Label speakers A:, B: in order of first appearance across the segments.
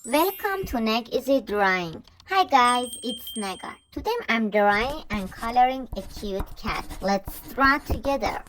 A: Welcome to NegEasyDrawing. Hi guys, it's Negar. Today I'm drawing and coloring a cute cat. Let's draw together.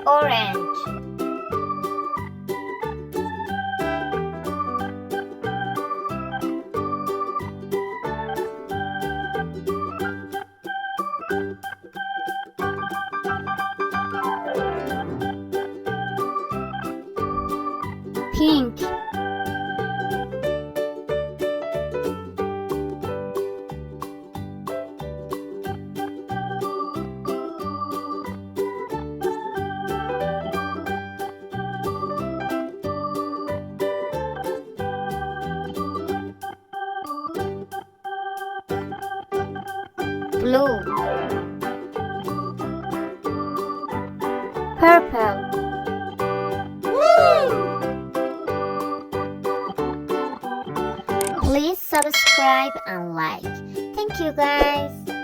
A: Orange, pink, blue, purple. Please subscribe and like. Thank you guys.